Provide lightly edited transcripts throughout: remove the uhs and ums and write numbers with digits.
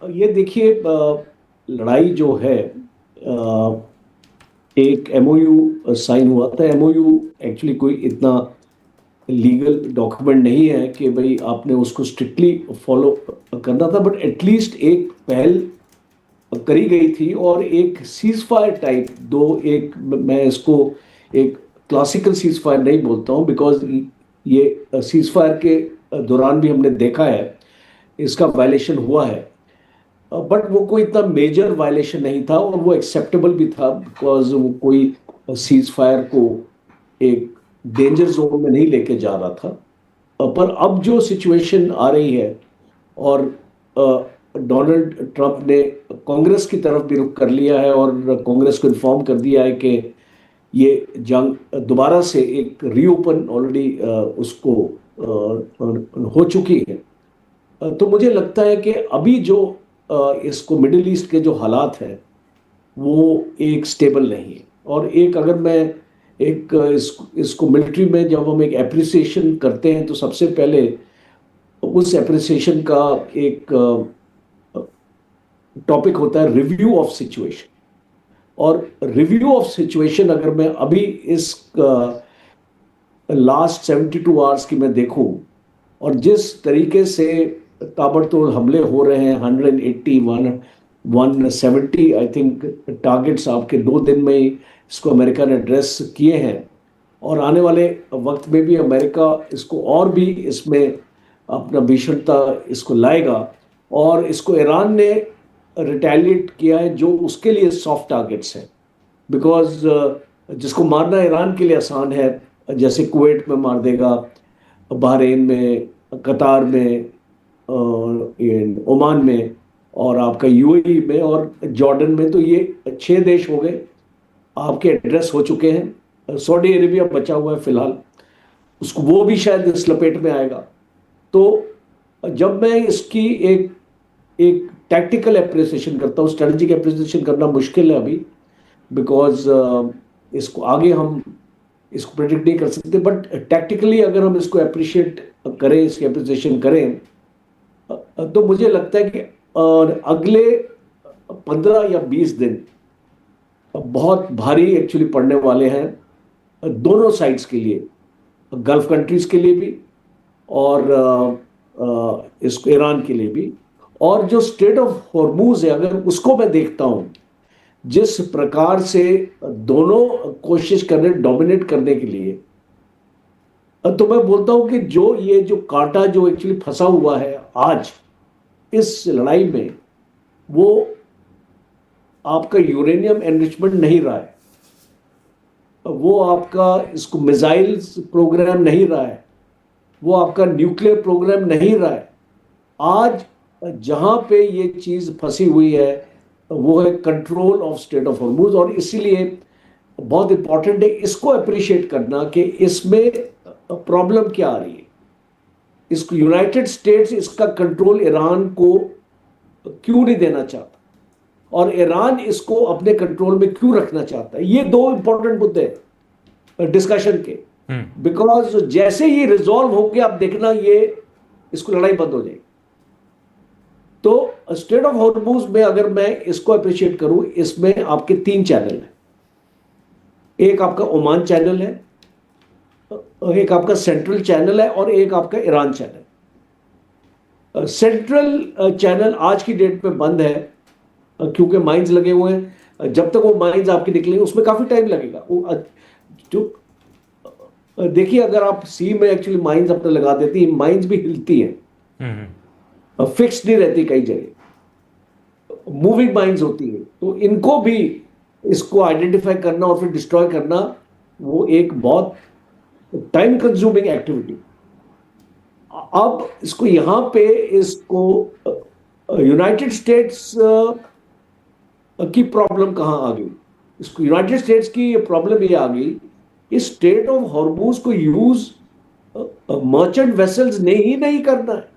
ये देखिए, लड़ाई जो है, एक एमओयू साइन हुआ था। एमओयू एक्चुअली कोई इतना लीगल डॉक्यूमेंट नहीं है कि भाई आपने उसको स्ट्रिक्टली फॉलो करना था, बट एटलीस्ट एक पहल करी गई थी और एक सीज फायर टाइप दो, एक मैं इसको एक क्लासिकल सीज फायर नहीं बोलता हूँ, बिकॉज ये सीज फायर के दौरान भी हमने देखा है इसका वायलेशन हुआ है। बट वो कोई इतना मेजर वायलेशन नहीं था और वो एक्सेप्टेबल भी था, बिकॉज वो कोई सीज फायर को एक डेंजर जोन में नहीं लेके जा रहा था। पर अब जो सिचुएशन आ रही है, और डोनाल्ड ट्रंप ने कांग्रेस की तरफ भी रुख कर लिया है और कांग्रेस को इन्फॉर्म कर दिया है कि ये जंग दोबारा से एक रीओपन ऑलरेडी उसको हो चुकी है। तो मुझे लगता है कि अभी जो इसको मिडिल ईस्ट के जो हालात हैं वो एक स्टेबल नहीं है। और एक अगर मैं एक इसको मिलिट्री में जब हम एक एप्रिसिएशन करते हैं तो सबसे पहले उस एप्रिसिएशन का एक टॉपिक होता है रिव्यू ऑफ सिचुएशन। और रिव्यू ऑफ सिचुएशन अगर मैं अभी इस लास्ट 72 आवर्स की मैं देखूं, और जिस तरीके से ताबड़तोड़ हमले हो रहे हैं, 180 170 आई थिंक टारगेट्स आपके 2 दिन में ही इसको अमेरिका ने एड्रेस किए हैं। और आने वाले वक्त में भी अमेरिका इसको और भी इसमें अपना भीषणता इसको लाएगा। और इसको ईरान ने रिटेलिएट किया है जो उसके लिए सॉफ्ट टारगेट्स हैं, बिकॉज जिसको मारना ईरान के लिए आसान है, जैसे कुवैत में मार देगा, बहरीन में, कतार में, ओमान में, और आपका यूएई में और जॉर्डन में। तो ये 6 देश हो गए आपके एड्रेस हो चुके हैं। सऊदी अरेबिया बचा हुआ है फिलहाल, उसको वो भी शायद इस लपेट में आएगा। तो जब मैं इसकी एक एक टैक्टिकल एप्रिसिएशन करता हूँ, स्ट्रेटजिक एप्रिसिएशन करना मुश्किल है अभी, बिकॉज इसको आगे हम इसको प्रेडिक्ट नहीं कर सकते। बट टैक्टिकली अगर हम इसको अप्रिशिएट करें, इसकी एप्रिसिएशन करें, तो मुझे लगता है कि अगले 15 या 20 दिन बहुत भारी एक्चुअली पड़ने वाले हैं दोनों साइड्स के लिए, गल्फ कंट्रीज के लिए भी और इसको ईरान के लिए भी। और जो स्ट्रेट ऑफ हॉर्मूज है, अगर उसको मैं देखता हूं, जिस प्रकार से दोनों कोशिश कर रहे डोमिनेट करने के लिए, तो मैं बोलता हूं कि जो कांटा जो एक्चुअली फंसा हुआ है आज इस लड़ाई में, वो आपका यूरेनियम एनरिचमेंट नहीं रहा है, वो आपका इसको मिसाइल्स प्रोग्राम नहीं रहा है, वो आपका न्यूक्लियर प्रोग्राम नहीं रहा है। आज जहां पे ये चीज फंसी हुई है वो है control of straight of Hormuz. और इसीलिए बहुत इंपॉर्टेंट है इसको अप्रिशिएट करना कि इसमें प्रॉब्लम क्या आ रही है। इसको यूनाइटेड स्टेट्स इसका कंट्रोल ईरान को क्यों नहीं देना चाहता, और ईरान इसको अपने कंट्रोल में क्यों रखना चाहता है। ये दो इंपॉर्टेंट मुद्दे हैं डिस्कशन के, बिकॉज जैसे ये रिजॉल्व हो गया, आप देखना ये इसको लड़ाई बंद हो जाएगी। तो स्ट्रेट ऑफ हॉर्मूज में अगर मैं इसको अप्रिशिएट करूं, इसमें आपके 3 चैनल हैं। एक आपका ओमान चैनल है, एक आपका सेंट्रल चैनल है, और एक आपका ईरान चैनल। सेंट्रल चैनल आज की डेट में बंद है क्योंकि माइंस लगे हुए हैं। जब तक वो माइंस आपके निकलेंगे उसमें काफी टाइम लगेगा। जो देखिए, अगर आप सी में एक्चुअली माइंस अपने लगा देती है, माइंस भी हिलती हैं, फिक्स नहीं रहती, कई जगह मूविंग माइंस होती है। तो इनको भी इसको आइडेंटिफाई करना और फिर डिस्ट्रॉय करना, वो एक बहुत टाइम कंज्यूमिंग एक्टिविटी। अब इसको यहां पे इसको यूनाइटेड स्टेट्स की प्रॉब्लम कहां आ गई, इसको यूनाइटेड स्टेट्स की प्रॉब्लम ये आ गई, इस स्ट्रेट ऑफ हॉर्मूज को यूज मर्चेंट वेसल्स ने ही नहीं करना है।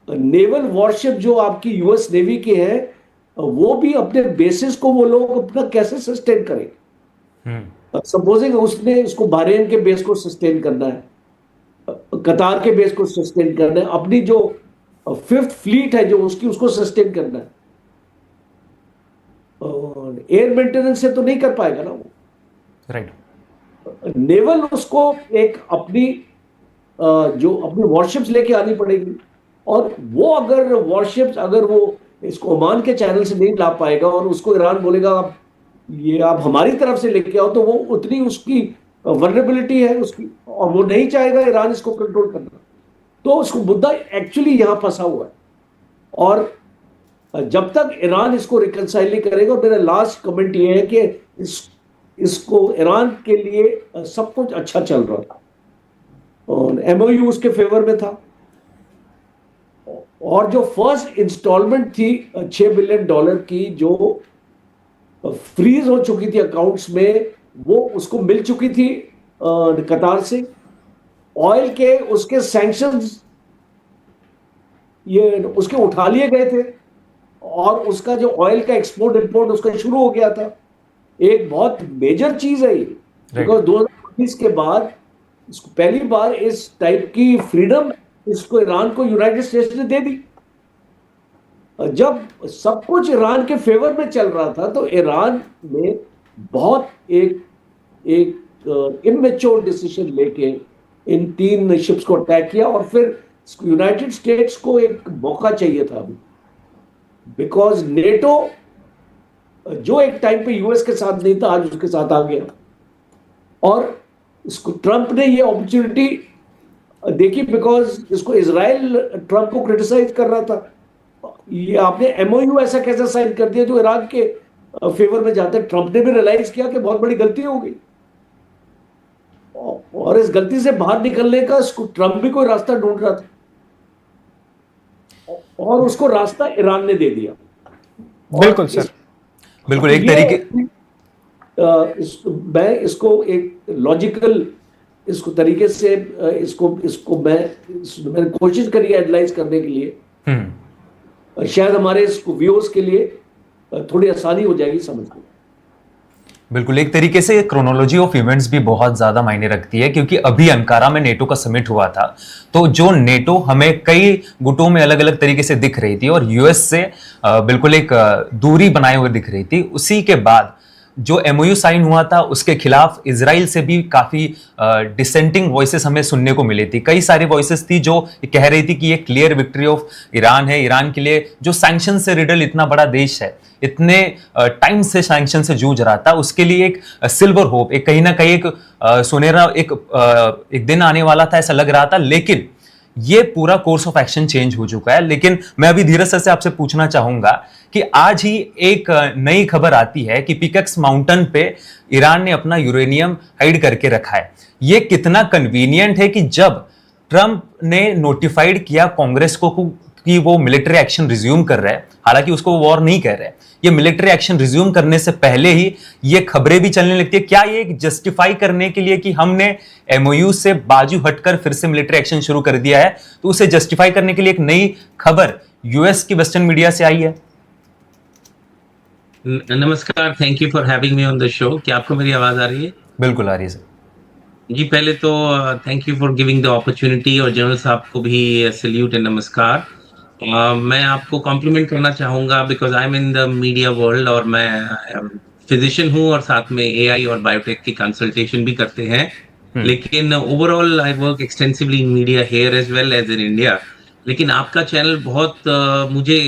नेवल वॉरशिप जो आपकी यूएस नेवी के हैं, वो भी अपने बेसिस को वो लोग अपना कैसे सस्टेन करेंगे। सपोजिंग उसने इसको बहरीन के बेस को सस्टेन करना है, कतार के बेस को सस्टेन करना है, अपनी जो फिफ्थ फ्लीट है जो उसकी, उसको सस्टेन करना है। और एयर मेंटेनेंस से तो नहीं कर पाएगा ना वो। राइट। नेवल उसको एक अपनी जो अपनी वॉरशिप्स लेके आनी पड़ेगी, और वो अगर वॉरशिप्स अगर वो इसको ओमान के चैनल से नहीं ला पाएगा और उसको ईरान बोलेगा आप ये आप हमारी तरफ से लेके आओ, तो वो उतनी उसकी वल्नरेबिलिटी है उसकी, और वो नहीं चाहेगा ईरान इसको कंट्रोल करना। तो उसको मुद्दा एक्चुअली यहां फंसा हुआ है, और जब तक ईरान इसको रिकंसाइल नहीं करेगा। मेरा लास्ट कमेंट ये है कि इसको ईरान के लिए सब कुछ अच्छा चल रहा था और एमओयू उसके फेवर में था, और जो फर्स्ट इंस्टॉलमेंट थी $6 बिलियन की जो फ्रीज हो चुकी थी अकाउंट्स में, वो उसको मिल चुकी थी कतार से। ऑयल के उसके सैंक्शंस ये उसके उठा लिए गए थे, और उसका जो ऑयल का एक्सपोर्ट इंपोर्ट उसका शुरू हो गया था। एक बहुत मेजर चीज है ये, बिकॉज 2019 के बाद इसको पहली बार इस टाइप की फ्रीडम इसको ईरान को यूनाइटेड स्टेट्स ने दे दी। जब सब कुछ ईरान के फेवर में चल रहा था, तो ईरान ने बहुत एक इमेच्योर डिसीजन लेके इन 3 शिप्स को अटैक किया, और फिर यूनाइटेड स्टेट्स को एक मौका चाहिए था अभी, बिकॉज नेटो जो एक टाइम पे यूएस के साथ नहीं था, आज उसके साथ आ गया। और इसको ट्रंप ने ये अपॉर्चुनिटी देखी, बिकॉज इसको इजराइल ट्रंप को क्रिटिसाइज कर रहा था। ये आपने एमओयू ऐसा कैसे साइन कर दिया जो ईरान के फेवर में जाता है। ट्रंप ने भी रियलाइज किया कि बहुत बड़ी गलती हो गई, और इस गलती से बाहर निकलने का ट्रंप भी कोई रास्ता ढूंढ रहा था, और उसको रास्ता ईरान ने दे दिया। बिल्कुल सर, बिल्कुल एक तरीके मैं इसको एक लॉजिकल इसको तरीके से इसको मैंने कोशिश करी है एनालाइज करने के लिए। शायद हमारे इसको व्यूअर्स के लिए थोड़ी आसानी हो जाएगी समझने। बिल्कुल एक तरीके से क्रोनोलॉजी ऑफ इवेंट्स भी बहुत ज्यादा मायने रखती है, क्योंकि अभी अंकारा में नेटो का समिट हुआ था, तो जो नेटो हमें कई गुटों में अलग अलग तरीके से दिख रही थी और यूएस से बिल्कुल एक दूरी बनाए हुए दिख रही थी। उसी के बाद जो एमओयू साइन हुआ था उसके खिलाफ इजराइल से भी काफी डिसेंटिंग वॉइसेस हमें सुनने को मिली थी। कई सारी वॉइसेस थी जो कह रही थी कि ये क्लियर विक्ट्री ऑफ ईरान है। ईरान के लिए जो सैंक्शन से रिडल इतना बड़ा देश है, इतने टाइम से सैंक्शन से जूझ रहा था, उसके लिए एक सिल्वर होप, एक कहीं ना कहीं एक सुनहरा एक दिन आने वाला था ऐसा लग रहा था। लेकिन ये पूरा कोर्स ऑफ एक्शन चेंज हो चुका है। लेकिन मैं अभी धीरज सर से आपसे पूछना चाहूंगा कि आज ही एक नई खबर आती है कि पिकेक्स माउंटेन पे ईरान ने अपना यूरेनियम हाइड करके रखा है। ये कितना कन्वीनियंट है कि जब ट्रंप ने नोटिफाइड किया कांग्रेस को कि वो मिलिट्री एक्शन रिज्यूम कर रहा है, हालांकि उसको वॉर नहीं कह रहे, ये मिलिट्री एक्शन रिज्यूम करने से पहले ही ये खबरें भी चलने लगती है। क्या ये एक जस्टिफाई करने के लिए कि हमने एमओयू से बाजू हटकर फिर से मिलिट्री एक्शन शुरू कर दिया है, तो उसे जस्टिफाई करने के लिए एक नई खबर यूएस की वेस्टर्न मीडिया से आई है? नमस्कार, thank you for having me on the show. क्या आपको मेरी आवाज आ रही है? बिल्कुल आ रही है सर जी, पहले तो thank you for giving the opportunity, और जनरल साहब को भी सैल्यूट एंड नमस्कार। मैं आपको कॉम्प्लीमेंट करना चाहूंगा because I am in the media world, और मैं फिजिशियन हूँ और साथ में एआई और बायोटेक की कंसल्टेशन भी करते हैं। लेकिन overall I work extensively in media here as well as in India. लेकिन आपका चैनल बहुत मुझे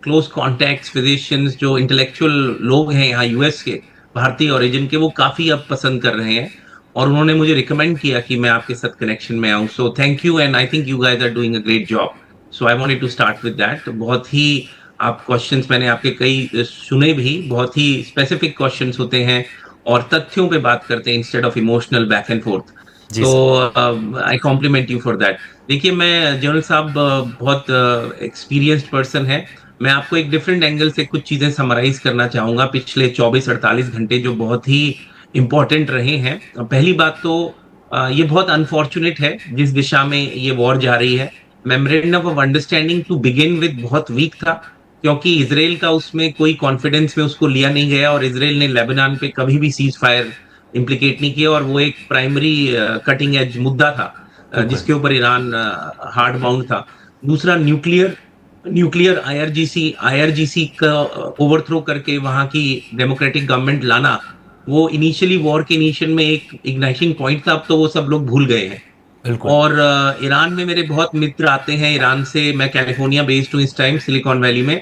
क्लोज कॉन्टैक्ट्स, फिजिशियंस, जो इंटेलेक्चुअल लोग हैं यहाँ यूएस के, भारतीय ओरिजिन के, वो काफी अब पसंद कर रहे हैं, और उन्होंने मुझे रिकमेंड किया कि मैं आपके साथ कनेक्शन में आऊं। So thank you, and I think you guys are doing a great job. So I wanted to start with that. तो बहुत ही आप क्वेश्चंस मैंने आपके कई सुने भी, बहुत ही स्पेसिफिक क्वेश्चंस होते हैं और तथ्यों पे बात करते हैं instead of emotional back and fourth. तो आई कॉम्प्लीमेंट यू फॉर दैट। देखिए, मैं जनरल साहब बहुत एक्सपीरियंस्ड पर्सन है। मैं आपको एक डिफरेंट एंगल से कुछ चीजें समराइज करना चाहूंगा पिछले 24-48 घंटे जो बहुत ही इंपॉर्टेंट रहे हैं। पहली बात तो ये बहुत अनफॉर्चुनेट है जिस दिशा में ये वॉर जा रही है। Memorandum of understanding to begin with बहुत वीक था, क्योंकि इसराइल का उसमें कोई कॉन्फिडेंस में उसको लिया नहीं गया, और इसराइल ने लेबनान पे कभी भी सीज फायर इम्प्लीकेट नहीं किया, और वो एक प्राइमरी कटिंग एज मुद्दा था जिसके ऊपर ईरान हार्ड बाउंड था। दूसरा न्यूक्लियर आईआरजीसी का ओवरथ्रो करके वहां की डेमोक्रेटिक गवर्नमेंट लाना, वो इनिशियली वॉर के इनिशियल में एक इग्नाइटिंग पॉइंट था, अब तो वो सब लोग भूल गए हैं। बिल्कुल। और ईरान में मेरे बहुत मित्र आते हैं ईरान से, मैं कैलिफोर्निया बेस्ड हूँ इस टाइम सिलिकॉन वैली में,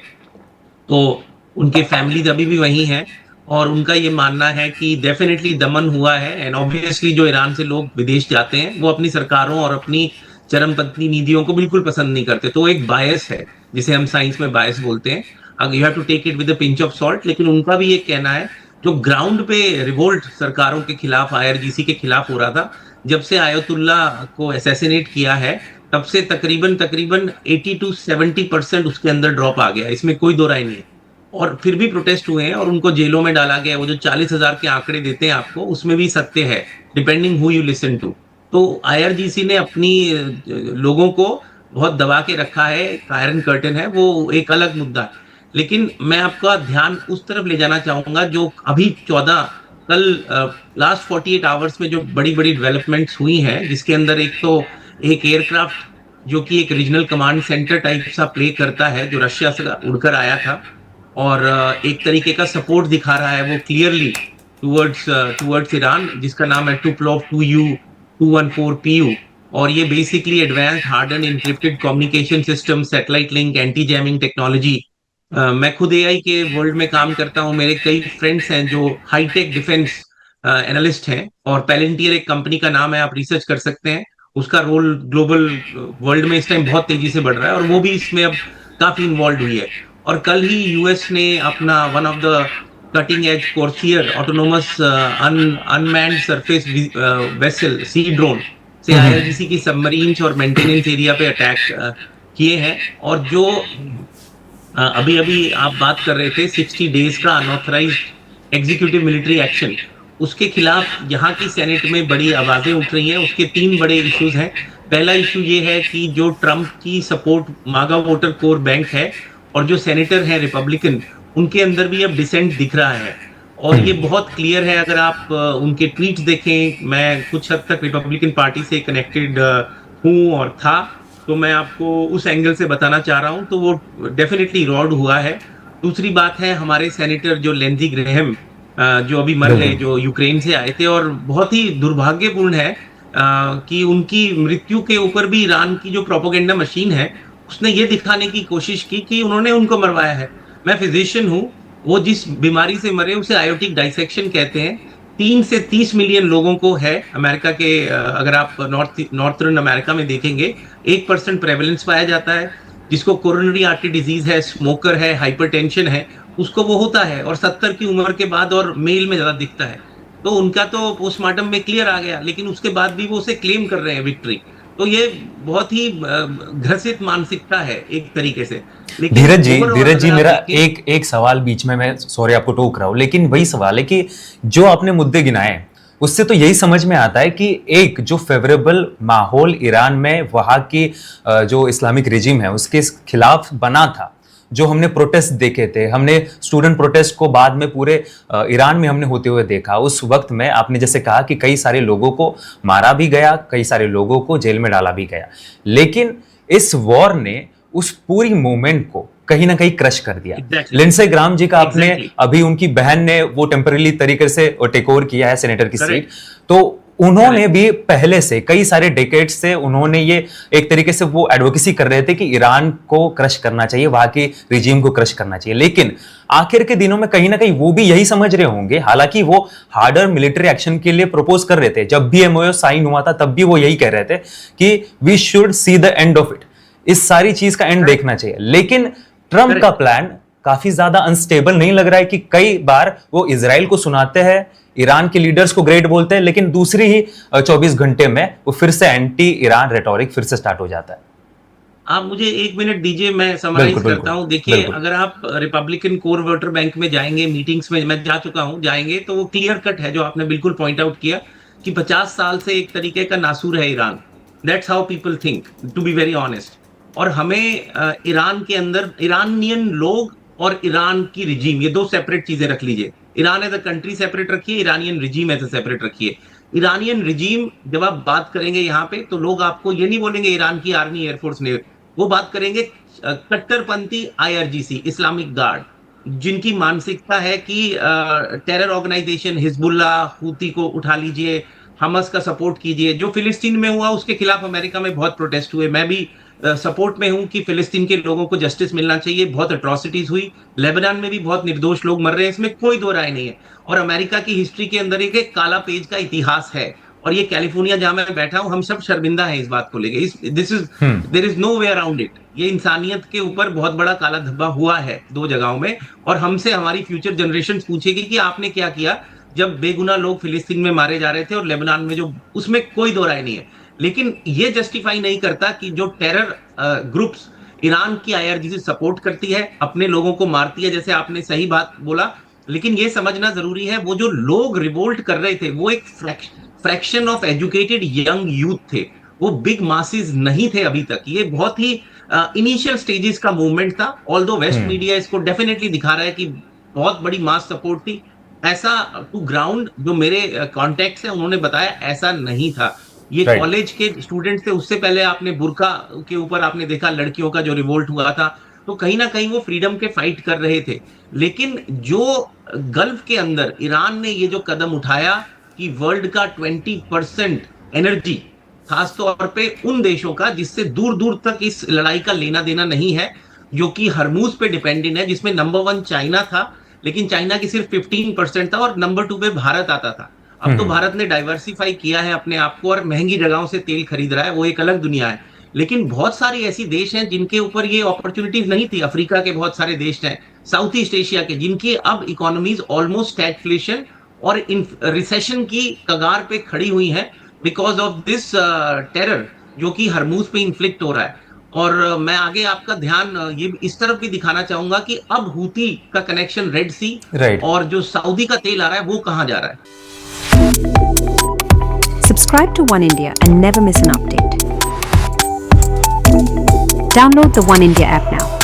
तो उनके फैमिलीज अभी भी वही हैं, और उनका ये मानना है कि डेफिनेटली दमन हुआ है। एंड ऑब्वियसली जो ईरान से लोग विदेश जाते हैं वो अपनी सरकारों और अपनी चरमपंथी नीतियों को बिल्कुल पसंद नहीं करते, तो एक बायस है जिसे हम साइंस में बायस बोलते हैं। अगर you have to take it with a pinch of salt, लेकिन उनका भी ये कहना है जो ग्राउंड पे रिवोल्ट सरकारों के खिलाफ, आईआरजीसी के खिलाफ हो रहा था, जब से आयतुल्ला को असैसिनेट किया है तब से तकरीबन तकरीबन 80 to 70% उसके अंदर ड्रॉप आ गया, इसमें कोई दो राय नहीं है। और फिर भी प्रोटेस्ट हुए हैं और उनको जेलों में डाला गया है। वो जो 40,000 के आंकड़े देते हैं आपको, उसमें भी सत्य है, depending who you listen to. तो आईआरजीसी ने अपनी लोगों को बहुत दबा के रखा है, आयरन कर्टन है, वो एक अलग मुद्दा है। लेकिन मैं आपका ध्यान उस तरफ ले जाना चाहूंगा जो अभी कल लास्ट 48 आवर्स में जो बड़ी बड़ी डेवलपमेंट्स हुई हैं, जिसके अंदर एक तो एक एयरक्राफ्ट जो कि एक रीजनल कमांड सेंटर टाइप सा प्ले करता है, जो रशिया से उड़कर आया था, और एक तरीके का सपोर्ट दिखा रहा है वो क्लियरली टुवर्ड्स ईरान, जिसका नाम है टुप्लोव 2U 214PU। और ये basically advanced harden encrypted communication system, satellite link, anti jamming technology. मैं खुद एआई के वर्ल्ड में काम करता हूँ, मेरे कई फ्रेंड्स हैं जो हाईटेक डिफेंस एनालिस्ट हैं, और पैलेंटियर एक कंपनी का नाम है, आप रिसर्च कर सकते हैं। उसका रोल ग्लोबल वर्ल्ड में इस टाइम बहुत तेजी से बढ़ रहा है और वो भी इसमें अब काफी इन्वॉल्व हुई है। और कल ही यूएस ने अपना one of the cutting edge Corsair autonomous unmanned surface vessel sea drone से आईआरजीसी की सबमरीन्स और मेंटेनेंस एरिया पे अटैक किए हैं। और जो अभी अभी आप बात कर रहे थे 60 डेज का अनऑथराइज्ड एग्जीक्यूटिव मिलिट्री एक्शन, उसके खिलाफ यहाँ की सेनेट में बड़ी आवाजें उठ रही हैं। उसके 3 बड़े इश्यूज हैं। पहला इशू ये है कि जो ट्रंप की सपोर्ट मागा वोटर कोर बैंक है और जो सेनेटर हैं रिपब्लिकन, उनके अंदर भी अब डिसेंट दिख रहा है, और ये बहुत क्लियर है। अगर आप उनके ट्वीट्स देखें, मैं कुछ हद तक रिपब्लिकन पार्टी से कनेक्टेड हूँ और था, तो मैं आपको उस एंगल से बताना चाह रहा हूँ, तो वो डेफिनेटली रॉड हुआ है। दूसरी बात है, हमारे सेनेटर जो लिंडसे ग्रैहम जो अभी मर गए, जो यूक्रेन से आए थे, और बहुत ही दुर्भाग्यपूर्ण है कि उनकी मृत्यु के ऊपर भी ईरान की जो प्रोपेगेंडा मशीन है उसने ये दिखाने की कोशिश की कि उन्होंने उनको मरवाया है। मैं फिजिशियन हूँ, वो जिस बीमारी से मरे उसे आयोटिक डाइसेक्शन कहते हैं। 3 से 30 मिलियन लोगों को है अमेरिका के, अगर आप नॉर्थर्न अमेरिका में देखेंगे 1% प्रेवलेंस पाया जाता है। जिसको कोरोनरी आर्टरी डिजीज है, स्मोकर है, हाइपरटेंशन है, उसको वो होता है, और 70 की उम्र के बाद, और मेल में ज्यादा दिखता है। तो उनका तो पोस्टमार्टम में क्लियर आ गया, लेकिन उसके बाद भी वो उसे क्लेम कर रहे हैं विक्ट्री। तो ये बहुत ही घृणित मानसिकता है एक तरीके से। धीरज जी मेरा एक सवाल बीच में, मैं सॉरी आपको टोक रहा हूं, लेकिन वही सवाल है कि जो आपने मुद्दे गिनाए उससे तो यही समझ में आता है कि एक जो फेवरेबल माहौल ईरान में वहां की जो इस्लामिक रिजिम है उसके खिलाफ बना था, जो हमने प्रोटेस्ट देखे थे, हमने स्टूडेंट प्रोटेस्ट को बाद में पूरे ईरान में हमने होते हुए देखा। उस वक्त में आपने जैसे कहा कि कई सारे लोगों को मारा भी गया, कई सारे लोगों को जेल में डाला भी गया, लेकिन इस वॉर ने उस पूरी मूवमेंट को कहीं ना कहीं क्रश कर दिया। लिंडसे ग्राहम जी का आपने अभी उनकी बहन ने वो टेम्पररी तरीके से टेक ओवर किया है सेनेटर की सीट, तो उन्होंने भी पहले से कई सारे डेकेड्स से उन्होंने ये एक तरीके से वो एडवोकेसी कर रहे थे कि ईरान को क्रश करना चाहिए, वहां की रिजीम को क्रश करना चाहिए। लेकिन आखिर के दिनों में कहीं ना कहीं वो भी यही समझ रहे होंगे, हालांकि वो हार्डर मिलिट्री एक्शन के लिए प्रपोज कर रहे थे। जब भी एमओयू साइन हुआ था तब भी वो यही कह रहे थे कि we should see the end of it, इस सारी चीज का एंड देखना चाहिए। लेकिन ट्रंप का प्लान काफी ज्यादा अनस्टेबल नहीं लग रहा है कि कई बार वो इजराइल को सुनाते हैं, ईरान के लीडर्स को ग्रेट बोलते हैं, लेकिन दूसरी ही 24 घंटे में वो फिर से एंटी ईरान रेटोरिक फिर से स्टार्ट हो जाता है। आप मुझे 1 मिनट दीजिए, मैं समराइज करता हूं। देखिए, अगर आप रिपब्लिकन कोर वोटर बैंक में जाएंगे, मीटिंग्स में मैं जा चुका हूं, जाएंगे तो वो क्लियर कट है जो आपने बिल्कुल पॉइंट आउट किया कि 50 साल से एक तरीके का नासूर है Iran. That's how people think, to be very honest. और हमें ईरान के अंदर ईरानियन लोग और ईरान की रिजीम, ये 2 सेपरेट चीजें रख लीजिए। Iran as a country separate रखिए, Iranian regime as a separate रखिए। ईरानियन रिजीम जब आप बात करेंगे यहाँ पे, तो लोग आपको ये नहीं बोलेंगे ईरान की आर्मी एयरफोर्स ने वो बात करेंगे कट्टरपंथी IRGC, इस्लामिक गार्ड, जिनकी मानसिकता है कि टेरर ऑर्गेनाइजेशन हिजबुल्ला, हूती को उठा लीजिए, हमास का सपोर्ट कीजिए। जो फिलिस्तीन में हुआ उसके खिलाफ अमेरिका में बहुत प्रोटेस्ट हुए। मैं भी सपोर्ट में हूं कि फिलिस्तीन के लोगों को जस्टिस मिलना चाहिए। बहुत अट्रॉसिटीज हुई, लेबनान में भी बहुत निर्दोष लोग मर रहे हैं, इसमें कोई दो राय नहीं है। और अमेरिका की हिस्ट्री के अंदर एक काला पेज का इतिहास है। और ये कैलिफोर्निया जहां मैं बैठा हूं, हम सब शर्मिंदा हैं इस बात को लेके। This is there is no way around it. ये इंसानियत के ऊपर बहुत बड़ा काला धब्बा हुआ है दो जगहों में। और हमसे हमारी फ्यूचर जनरेशन पूछेगी कि आपने क्या किया जब बेगुनाह लोग फिलिस्तीन में मारे जा रहे थे और लेबनान में जो, उसमें कोई दो राय नहीं है। लेकिन ये जस्टिफाई नहीं करता कि जो टेरर ग्रुप्स ईरान की IRGC सपोर्ट करती है, अपने लोगों को मारती है, जैसे आपने सही बात बोला। लेकिन ये समझना जरूरी है, वो जो लोग रिवोल्ट कर रहे थे वो एक fraction of educated young youth थे, वो बिग मासेस नहीं थे अभी तक। ये बहुत ही इनिशियल स्टेजेस का मूवमेंट था। ऑल्दो वेस्ट मीडिया इसको डेफिनेटली दिखा रहा है कि बहुत बड़ी मास सपोर्ट थी, ऐसा टू ग्राउंड जो मेरे कॉन्टेक्ट्स हैं उन्होंने बताया ऐसा नहीं था। ये कॉलेज के स्टूडेंट्स थे। उससे पहले आपने बुर्का के ऊपर आपने देखा लड़कियों का जो रिवोल्ट हुआ था, तो कहीं ना कहीं वो फ्रीडम के फाइट कर रहे थे। लेकिन जो गल्फ के अंदर ईरान ने ये जो कदम उठाया कि वर्ल्ड का 20% एनर्जी, खासतौर पे उन देशों का जिससे दूर दूर तक इस लड़ाई का लेना देना नहीं है, जो कि हरमूज पे डिपेंडेंट है, जिसमें नंबर 1 चाइना था, लेकिन चाइना की सिर्फ 15% था और नंबर 2 पे भारत आता था। अब तो भारत ने डाइवर्सिफाई किया है अपने आप को और महंगी जगहों से तेल खरीद रहा है, वो एक अलग दुनिया है। लेकिन बहुत सारी ऐसी देश हैं जिनके ऊपर ये अपॉर्चुनिटीज नहीं थी। अफ्रीका के बहुत सारे देश हैं, साउथ ईस्ट एशिया के, जिनकी अब इकोनॉमीज ऑलमोस्ट स्टैगफ्लेशन और रिसेशन की कगार पे खड़ी हुई हैं बिकॉज ऑफ दिस टेरर जो कि हरमूज पे इन्फ्लिक्ट हो रहा है। और मैं आगे आपका ध्यान ये इस तरफ भी दिखाना चाहूंगा कि अब हूती का कनेक्शन रेड सी और जो सऊदी का तेल आ रहा है वो कहां जा रहा है। Subscribe to One India and never miss an update. Download the One India app now.